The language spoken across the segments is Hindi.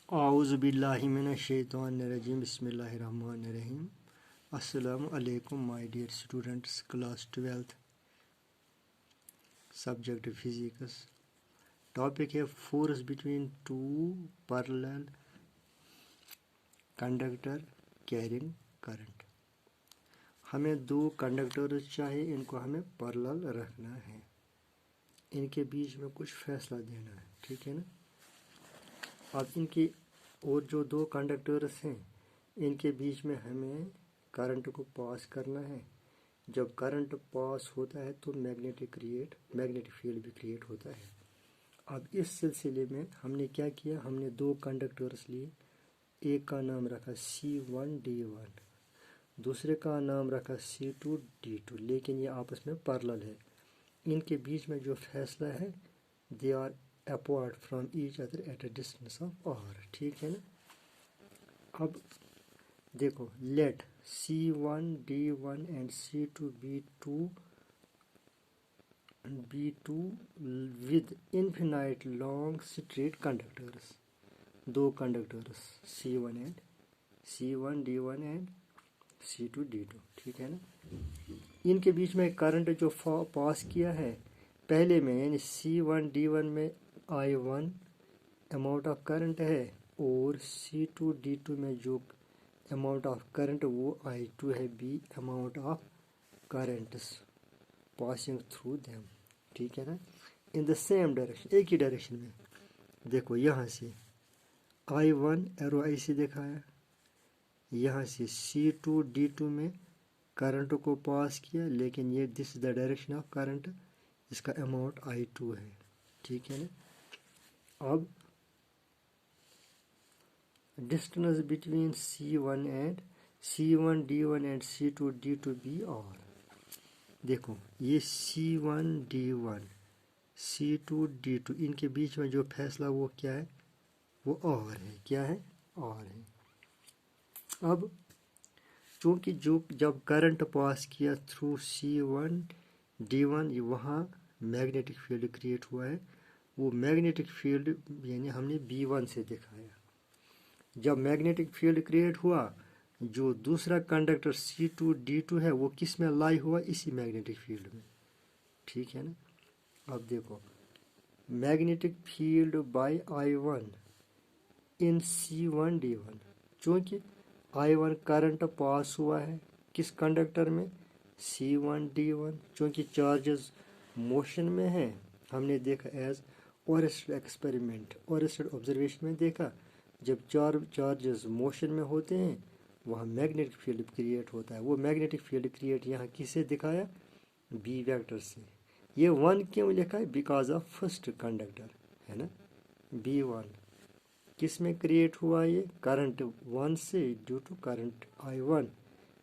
आउज़ुबिल्लाहिमिनश्शैतानिर्रजीम बिस्मिल्लाहिर्रहमानिर्रहीम। अस्सलामु अलैकुम my dear students, class 12th, subject physics. Topic है force between two parallel conductor carrying current. हमें दो कंडक्टर्स चाहिए, इनको हमें पैरेलल रखना है, इनके बीच में कुछ फैसला देना है, ठीक है ना। अब इनकी और जो दो कंडक्टर्स हैं इनके बीच में हमें करंट को पास करना है। जब करंट पास होता है तो मैग्नेटिक फील्ड भी क्रिएट होता है। अब इस सिलसिले में हमने क्या किया, हमने दो कंडक्टर्स लिए, एक का नाम रखा C1D1, दूसरे का नाम रखा C2D2, लेकिन ये आपस में पैरेलल है। इनके बीच में जो फैसला है, they are apart from each other at a distance of r, ठीक है ना। अब देखो, let C1D1 and C2B2 with infinite long straight conductors. दो कंडक्टर्स C1D1 एंड C2D2, ठीक है ना। इनके बीच में करंट जो पास किया है पहले में, यानी C1D1 में I1 अमाउंट ऑफ करंट है और C2D2 में जो अमाउंट ऑफ करंट वो I2 है, B amount of currents passing through them, ठीक है ना, इन द सेम डायरेक्शन, एक ही डायरेक्शन में। देखो यहाँ से I1 एरो ऐसे दिखाया, यहाँ से C2D2 में करंट को पास किया, लेकिन ये this is the direction of current, इसका अमाउंट I2 है, ठीक है ना। अब distance between C1D1 and C2D2 भी R। देखो ये C1D1 C2D2 इनके बीच में जो फैसला वो क्या है, वो R है, क्या है, R है। अब चूँकि जब करंट पास किया थ्रू C1D1, वहाँ मैग्नेटिक फील्ड क्रिएट हुआ है, वो मैग्नेटिक फील्ड यानी हमने B1 से दिखाया। जब मैग्नेटिक फील्ड क्रिएट हुआ, जो दूसरा कंडक्टर C2D2 है वो किस में लाई हुआ, इसी मैग्नेटिक फील्ड में, ठीक है ना। अब देखो, मैग्नेटिक फील्ड बाय I1 इन C1D1, चूँकि I1 करंट पास हुआ है किस कंडक्टर में, C1D1, चूँकि चार्जेस मोशन में है, हमने देखा as Oersted experiment, Oersted observation में देखा, जब चार्जेस मोशन में होते हैं वहाँ मैग्नेटिक फील्ड क्रिएट होता है। वो मैग्नेटिक फील्ड क्रिएट यहाँ किससे दिखाया, B वेक्टर से। ये 1 क्यों लिखा है, बिकॉज ऑफ फर्स्ट कंडक्टर, है ना, B1 किस में क्रिएट हुआ, ये करंट 1 से ड्यू टू करंट I1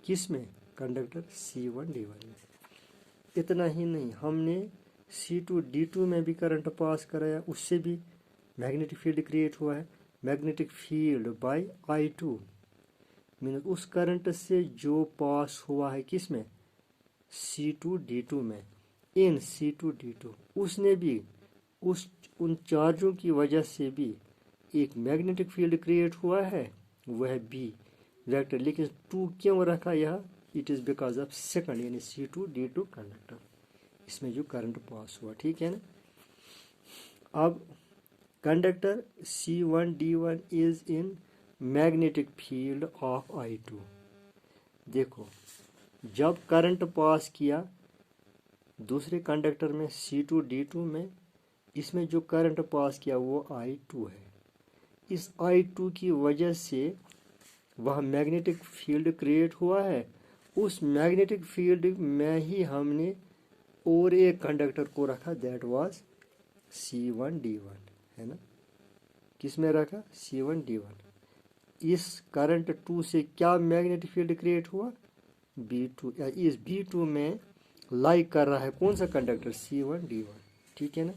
किस में, कंडक्टर C1D1 में। इतना ही नहीं, हमने C2D2 में भी करंट पास कराया, उससे भी मैग्नेटिक फील्ड क्रिएट हुआ है। Magnetic field by I2 mean उस करंट से जो पास हुआ है किस में, C2D2 में, इन C2D2, उसने भी उन चार्जों की वजह से भी एक मैग्नेटिक फील्ड क्रिएट हुआ है, वह है B वेक्टर। लेकिन 2 क्यों रखा यह, it is because of second यानी C2D2 कंडक्टर, इसमें जो करंट पास हुआ, ठीक है ना। अब conductor C1D1 is in magnetic field of I2। देखो, जब करंट पास किया दूसरे कंडक्टर में C2D2 में, इसमें जो करंट पास किया वो I2 है। इस I2 की वजह से वह मैग्नेटिक फील्ड क्रिएट हुआ है। उस मैग्नेटिक फील्ड में ही हमने और एक कंडक्टर को रखा, दैट वाज C1D1, है ना। किस में रखा, C1D1। इस करंट 2 से क्या मैग्नेटिक फील्ड क्रिएट हुआ, B2, इस B2 में लाइक कर रहा है कौन सा कंडक्टर, C1D1, ठीक है ना।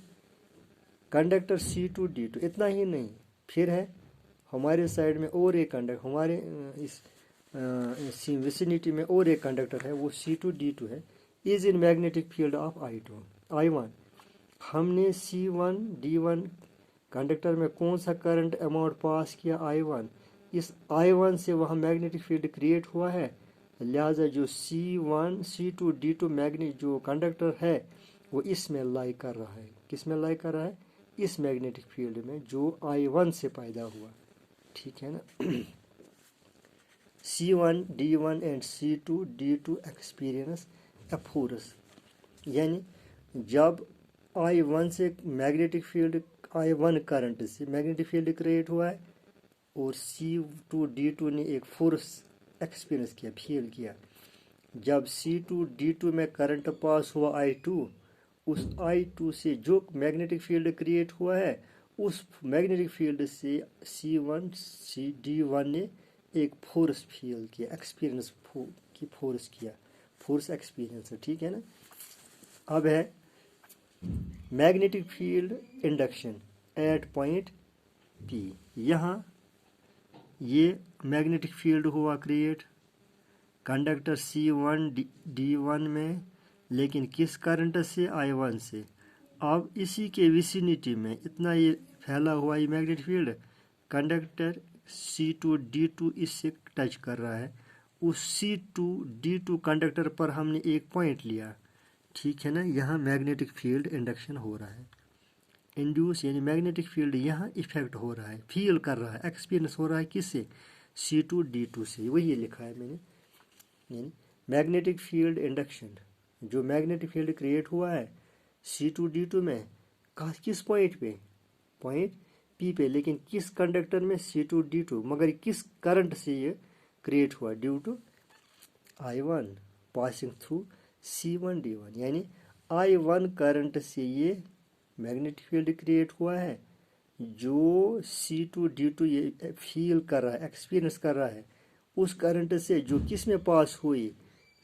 कंडक्टर C2D2, इतना ही नहीं, फिर है हमारे साइड में और एक कंडक्टर, हमारे इस विसिनिटी में और एक कंडक्टर है, वो C2D2 है, is in magnetic field of I1। हमने C1D1 कंडक्टर में कौन सा करंट अमाउंट पास किया, I1। इस I1 से वहाँ मैग्नेटिक फील्ड क्रिएट हुआ है, लिहाजा जो C1 C2 D2 मैग्नेट जो कंडक्टर है वो इसमें लाई कर रहा है। किस में लाई कर रहा है? इस मैग्नेटिक फील्ड में जो I1 से पैदा हुआ, ठीक है ना। C1 D1 and C2 D2 experience a force, यानी जब I1 से मैग्नेटिक फील्ड I1 करंट से मैग्नेटिक फील्ड क्रिएट हुआ है और C2 D2 ने एक फोर्स एक्सपीरियंस किया, फील किया। जब C2 D2 में करंट पास हुआ I2, उस I2 से जो मैग्नेटिक फील्ड क्रिएट हुआ है उस मैग्नेटिक फील्ड से C1 D1 ने एक फोर्स फील किया, एक्सपीरियंस की फोर्स किया, फोर्स एक्सपीरियंस है, ठीक है ना। अब है magnetic field induction eight point P। यहाँ ये मैग्नेटिक फील्ड हुआ क्रिएट कंडक्टर C1 D1 में, लेकिन किस करंट से? I1 से। अब इसी के विसिनिटी में इतना ये फैला हुआ ये magnetic field, conductor C2 D2 इससे टच कर रहा है। उस C2 D2 कंडक्टर पर हमने एक पॉइंट लिया, ठीक है ना। यहाँ मैग्नेटिक फील्ड इंडक्शन हो रहा है, इंड्यूस यानी मैग्नेटिक फील्ड यहाँ इफेक्ट हो रहा है, फील कर रहा है, एक्सपीरियंस हो रहा है किससे? C2 D2 से। वही लिखा है मैंने, यानी मैग्नेटिक फील्ड इंडक्शन, जो मैग्नेटिक फील्ड क्रिएट हुआ है C2 D2 में, किस पॉइंट पे? पॉइंट P पे, लेकिन किस कंडक्टर में? C2 D2, मगर किस करंट से ये क्रिएट हुआ? Due to I1 passing through C1 D1, यानी I1 करंट से ये मैग्नेटिक फील्ड क्रिएट हुआ है, जो C2 D2 ये फील कर रहा है, एक्सपीरियंस कर रहा है, उस करंट से जो किस में पास हुई?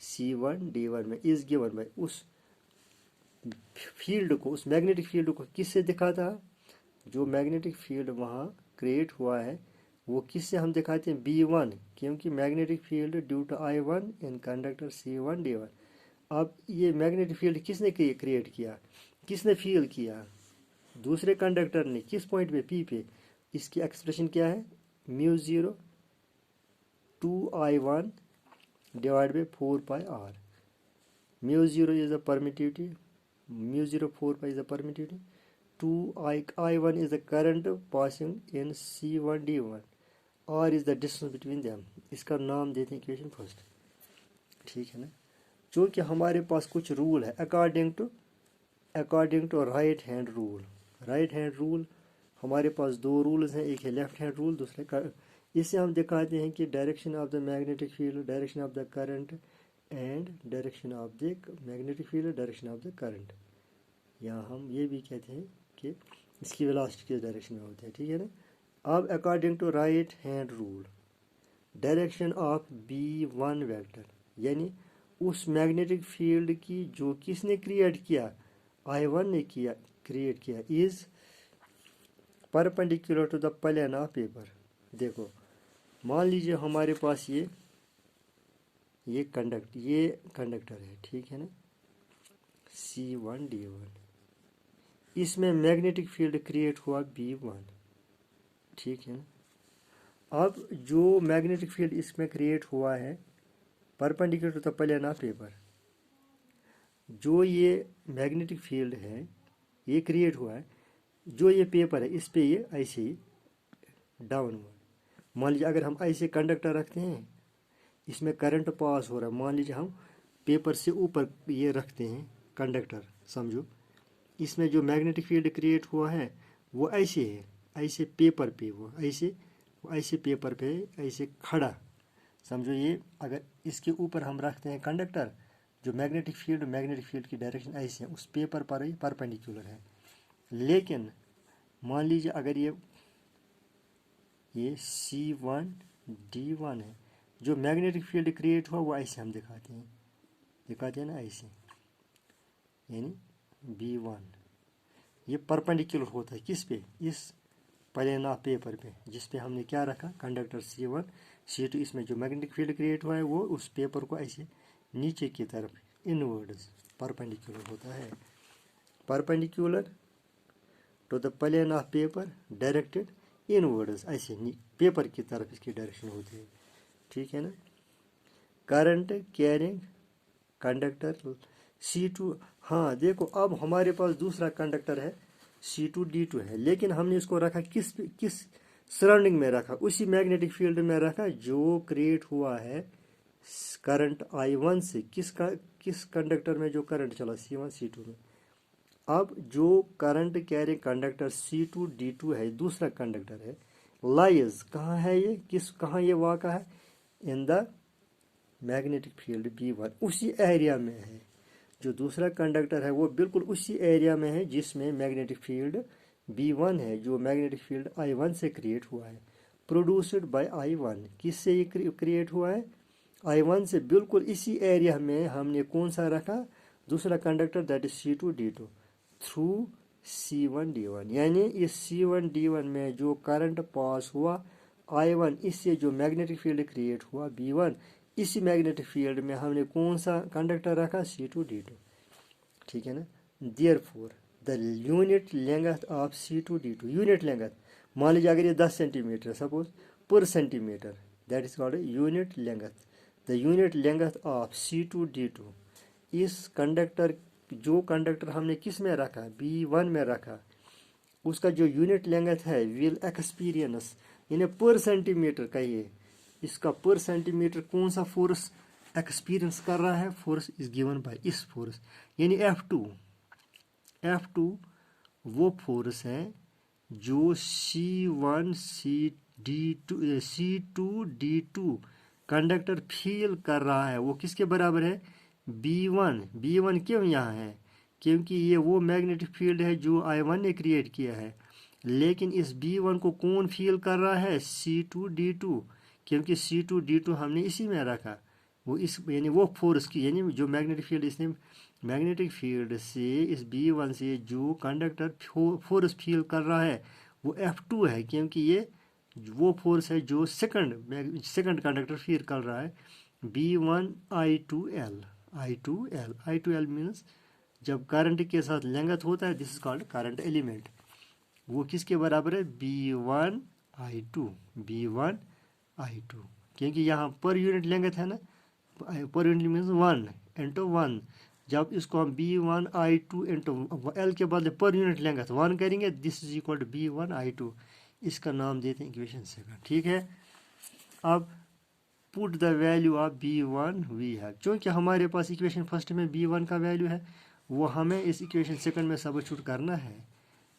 C1 D1 में, इस गिवन में। उस फील्ड को, उस मैग्नेटिक फील्ड को किससे दिखाता? जो मैग्नेटिक फील्ड वहाँ क्रिएट हुआ है वो किससे हम दिखाते हैं? B1, क्योंकि magnetic field due to I1 in conductor C1 D1। अब ये मैग्नेटिक फील्ड किसने क्रिएट किया, किसने फील किया? दूसरे कंडक्टर ने। किस पॉइंट पे? P पे। इसकी एक्सप्रेशन क्या है? μ0 2I1 divide by 4πr। μ0 is the permittivity, μ0 4π is the permittivity, 2I1 is the current passing in C1 D1, r is the distance between them। इसका नाम देते हैं इक्वेशन फर्स्ट, ठीक है ना। चूँकि हमारे पास कुछ रूल है according to right hand rule. Right hand rule हमारे पास दो रूल्स हैं, एक है लेफ्ट हैंड रूल, दूसरे इससे हम दिखाते हैं कि direction of the magnetic field, direction of the current and direction of the magnetic field, direction of the current. यहाँ हम ये भी कहते हैं कि इसकी वेलोसिटी किस डायरेक्शन में होती है, ठीक है ना। अब according to right hand rule, direction of B1 vector, यानी उस मैग्नेटिक फील्ड की जो किसने क्रिएट किया? I1 ने क्रिएट किया, is perpendicular to the plane of paper. देखो मान लीजिए हमारे पास ये कंडक्टर है, ठीक है ना, C1 D1, इसमें मैग्नेटिक फील्ड क्रिएट हुआ B1, ठीक है ना। अब जो मैग्नेटिक फील्ड इसमें क्रिएट हुआ है perpendicular to the plane of paper, जो ये मैग्नेटिक फील्ड है ये क्रिएट हुआ है, जो ये पेपर है इस पे ये ऐसे ही डाउनवर्ड। मान लीजिए अगर हम ऐसे कंडक्टर रखते हैं, इसमें करंट पास हो रहा है, मान लीजिए हम पेपर से ऊपर ये रखते हैं कंडक्टर, समझो इसमें जो मैग्नेटिक फील्ड क्रिएट हुआ है वो ऐसे है, ऐसे पेपर पे, वो ऐसे पेपर पे ऐसे खड़ा, समझो ये अगर इसके ऊपर हम रखते हैं कंडक्टर, जो मैग्नेटिक फील्ड की डायरेक्शन ऐसे है, उस पेपर पर ही परपेंडिकुलर है। लेकिन मान लीजिए अगर ये C1 D1 है, जो मैग्नेटिक फील्ड क्रिएट हुआ वो ऐसे हम दिखाते हैं ना, ऐसे, यानी B1 ये परपेंडिकुलर होता है किस पे? इस प्लेन ऑफ पेपर पे, जिस पे हमने क्या रखा? कंडक्टर C1 C2, इसमें जो मैग्नेटिक फील्ड क्रिएट हुआ है वो उस पेपर को ऐसे नीचे की तरफ इनवर्ड्स परपेंडिकुलर होता है। Perpendicular to the plane of paper directed inwards, ऐसे पेपर की तरफ इसकी डायरेक्शन होती है, ठीक है ना। करंट कैरिंग कंडक्टर C2, हाँ देखो अब हमारे पास दूसरा कंडक्टर है C2D2 है, लेकिन हमने इसको रखा किस सराउंडिंग में रखा, उसी मैग्नेटिक फील्ड में रखा जो क्रिएट हुआ है करंट I1 से। किस कंडक्टर में जो करंट चला C1 C2 में। अब जो करंट कैरिंग कंडक्टर C2D2 है, दूसरा कंडक्टर है, लाइज कहाँ है ये, कहाँ ये वाक़ा है, in the magnetic field B1, उसी एरिया में है। जो दूसरा कंडक्टर है वो बिल्कुल उसी एरिया में है जिसमें मैग्नेटिक फील्ड B1 है, जो मैग्नेटिक फील्ड I1 से क्रिएट हुआ है, प्रोड्यूस्ड बाय I1। किससे ये क्रिएट हुआ है, I1 से। बिल्कुल इसी एरिया में हमने कौन सा रखा, दूसरा conductor, that is C2D2 through C1D1, यानी इस C1D1 में जो करंट पास हुआ I1, इससे जो मैग्नेटिक फील्ड क्रिएट हुआ B1, इसी मैग्नेटिक फील्ड में हमने कौन सा कंडक्टर रखा, C2D2, ठीक है ना। Therefore the unit length of C2D2, unit length मान लीजिए अगर ये 10 सेंटीमीटर सपोज पर centimetre, that is called unit length. The unit length of C2D2, इस कंडक्टर, जो कंडक्टर हमने किस में रखा, B1 में रखा, उसका जो यूनिट लेंथ है विल एक्सपीरियंस, यानी पर सेंटीमीटर का ये इसका पर सेंटीमीटर कौन सा फोर्स एक्सपीरियंस कर रहा है, फोर्स इज गिवन बाय इस फोर्स, यानी F2 वो फोर्स है जो C2D2 कंडक्टर फील कर रहा है, वो किसके बराबर है, B1 क्यों यहाँ है, क्योंकि ये वो मैग्नेटिक फील्ड है जो I1 ने क्रिएट किया है, लेकिन इस B1 को कौन फील कर रहा है, C2D2, क्योंकि C2D2 हमने इसी में रखा, वो इस यानी वो फोर्स की, यानी जो मैग्नेटिक फील्ड, इसने मैग्नेटिक फील्ड से इस B1 से जो कंडक्टर फोर्स फील कर रहा है वो F2 है, क्योंकि ये वो फोर्स है जो सेकंड कंडक्टर फील कर रहा है B1 I2L मीन्स जब करंट के साथ लेंथ होता है, this is called current element, वो किसके बराबर है, B1 I2, क्योंकि यहाँ पर यूनिट लेंथ है ना, पर यूनिट मीन्स 1 जब इसको हम B1 I2 इंटू एल के बदले पर यूनिट लेंथ 1 करेंगे, this is equal to B1 I2, इसका नाम देते हैं इक्वेशन सेकंड, ठीक है। अब put the value of B1 वी है, क्योंकि हमारे पास इक्वेशन फर्स्ट में B1 का वैल्यू है, वो हमें इस इक्वेशन सेकंड में सब्स्टिट्यूट करना है।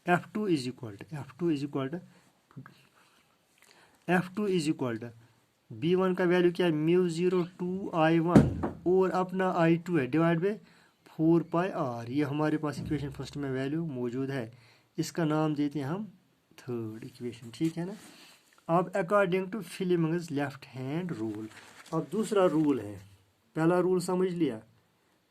F2 is equal to B1 का वैल्यू क्या है, μ0 2 I1 और अपना I2 है डिवाइड बाई 4πr, ये हमारे पास इक्वेशन फर्स्ट में वैल्यू मौजूद है, इसका नाम देते हैं हम थर्ड इक्वेशन, ठीक है ना। अब according to Fleming's left hand rule, अब दूसरा रूल है, पहला रूल समझ लिया,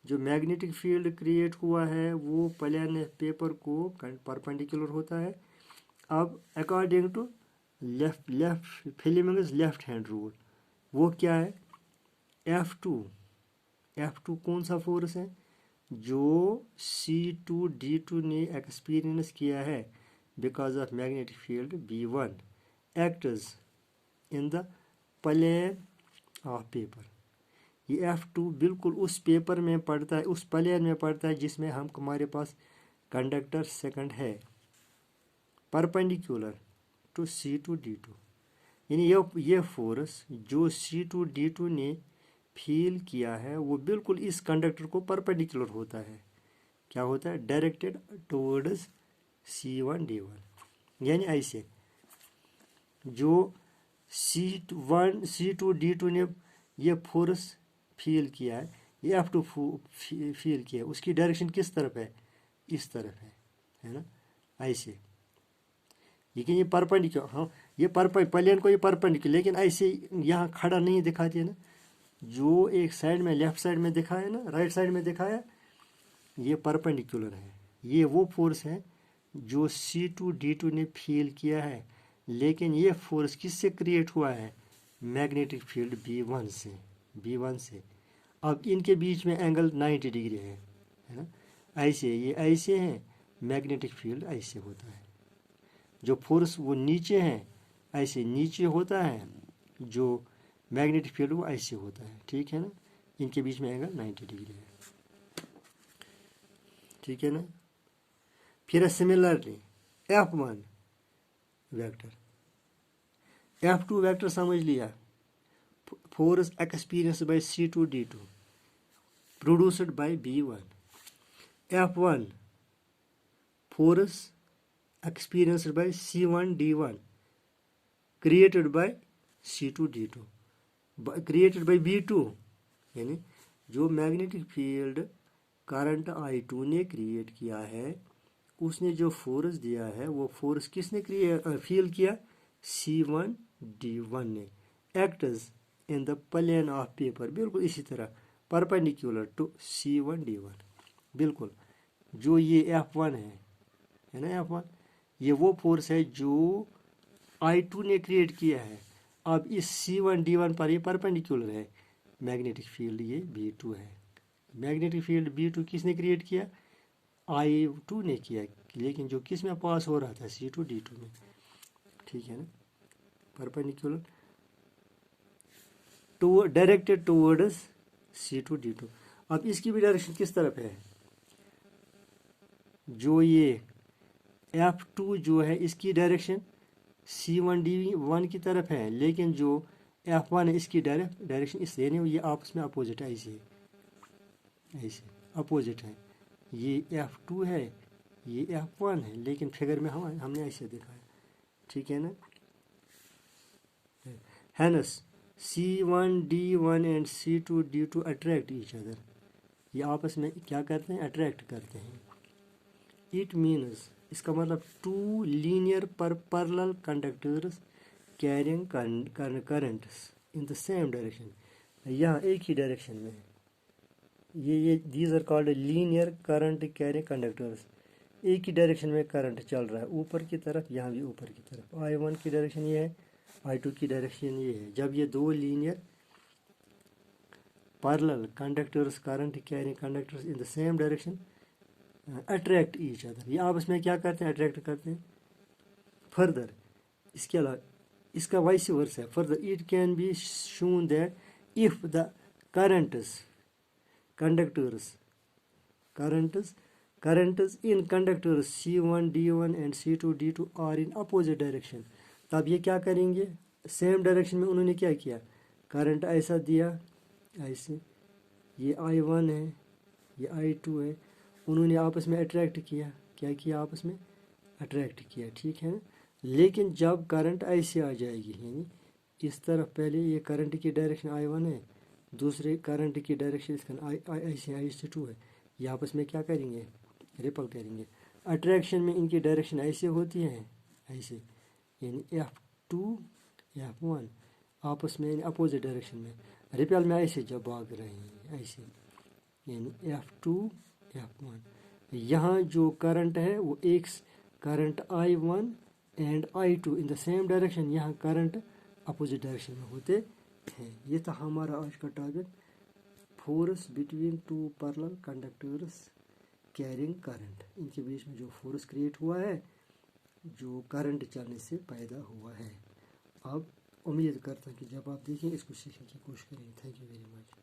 जो मैग्नेटिक फील्ड क्रिएट हुआ है वो प्लेन पेपर को परपेंडिकुलर होता है। अब according to Fleming's left hand rule, वो क्या है, F2 कौन सा फोर्स है, जो C2D2 ने एक्सपीरियंस किया है because of magnetic field B1 acts in the plane of paper. ये F2 बिल्कुल उस पेपर में पड़ता है, उस प्लेन में पड़ता है जिसमें हमारे पास कंडक्टर सेकंड है, परपेंडिकुलर टू C2D2, यानी ये फोर्स जो C2D2 ने फील किया है वो बिल्कुल इस कंडक्टर को परपेंडिकुलर होता है, क्या होता है, डायरेक्टेड टुवर्ड्स C1D1, यानी ऐसे जो C2D2 ने ये फोर्स फील किया है, ये F2 फील किया है, उसकी डायरेक्शन किस तरफ है, इस तरफ है ना, ऐसे, लेकिन ये परपेंडिकुलर, हाँ ये प्लेन को ये परपेंडिकुलर, लेकिन ऐसे यहाँ खड़ा नहीं दिखाती है ना, जो एक साइड में लेफ्ट साइड में दिखाया ना, राइट साइड में दिखाया, ये परपेंडिकुलर है, ये वो फोर्स है जो C2D2 ने फील किया है, लेकिन ये फोर्स किससे क्रिएट हुआ है, मैग्नेटिक फील्ड B1 से। अब इनके बीच में एंगल 90 डिग्री है ना, ऐसे ये ऐसे हैं, मैग्नेटिक फील्ड ऐसे होता है। जो फोर्स वो नीचे है, ऐसे नीचे होता है, जो मैग्नेटिक फील्ड वो ऐसे होता है, ठीक है ना। इनके बीच में एंगल 90 डिग्री है, ठीक है ना। फिर similarly F1 vector, F2 vector समझ लिया, force experience by C2D2 produced by B1। F1 force experienced by C1D1 created by C2D2 created by B2, यानी जो मैग्नेटिक फील्ड करंट I2 ने क्रिएट किया है, उसने जो फोर्स दिया है वो फोर्स किसने फील किया, C1D1 ने, acts in the plane of paper, बिल्कुल इसी तरह परपेंडिकुलर टू C1D1, बिल्कुल जो ये F1 है ना, F1 ये वो फोर्स है जो I2 ने क्रिएट किया है। अब इस C1D1 पर ये परपेंडिकुलर है, मैग्नेटिक फील्ड ये B2 है। मैग्नेटिक फील्ड B2 किसने क्रिएट किया, I2 ने किया, लेकिन जो किस में पास हो रहा था, C2D2 में, ठीक है ना, perpendicular to directed towards C2D2। अब इसकी भी डायरेक्शन किस तरफ है, जो ये F2 जो है इसकी डायरेक्शन C1D1 की तरफ है, लेकिन जो F1 है इसकी डायरेक्शन इस नहीं, ये आपस में अपोजिट है, ऐसे अपोजिट है, ये F2 है, ये F1 है, लेकिन फिगर में हमने ऐसे देखा है, ठीक है ना। Hence C1D1 and C2D2 attract each other, ये आपस में क्या करते हैं, अट्रैक्ट करते हैं। इट मीन्स, इसका मतलब two linear parallel conductors carrying currents in the same direction, यहाँ एक ही डायरेक्शन में, ये these are called linear current carrying conductors, एक ही डायरेक्शन में करंट चल रहा है, ऊपर की तरफ, यहाँ भी ऊपर की तरफ। I1 की डायरेक्शन ये है, I2 की डायरेक्शन ये है। जब ये दो linear parallel conductors current carrying conductors in the same direction attract each other, ये आपस में क्या करते हैं, अट्रैक्ट करते हैं। फर्दर इसके अलावा इसका वाइस वर्स है, further it can be shown that if the currents in conductors C1D1 and C2D2 are in opposite direction, तब ये क्या करेंगे, सेम डायरेक्शन में उन्होंने क्या किया, करंट ऐसा दिया, ऐसे, ये I1 है, ये I2 है, उन्होंने आपस में अट्रैक्ट किया, क्या किया, आपस में अट्रैक्ट किया, ठीक है ना। लेकिन जब करंट ऐसे आ जाएगी, यानी इस तरफ, पहले ये करंट की डायरेक्शन I1 है, दूसरे करंट की डायरेक्शन इसका ऐसे I2 है, ये आपस में क्या करेंगे, रिपल करेंगे। अट्रैक्शन में इनकी डायरेक्शन ऐसे होती है, ऐसे, यानी F2 F1 आपस में अपोजिट डायरेक्शन में, रिपेल में ऐसे जब भाग रहे हैं, ऐसे, यानी F2 F1। यहाँ जो करंट है वो एक current I1 and I2 in the same direction, यहाँ करंट अपोजिट डायरेक्शन में होते हैं। ये था हमारा आज का topic, force between two parallel conductors carrying current, इनके बीच में जो फोर्स क्रिएट हुआ है, जो करंट चलने से पैदा हुआ है। अब उम्मीद करता हूँ कि जब आप देखें इसको सीखने की कोशिश करेंगे। Thank you very much.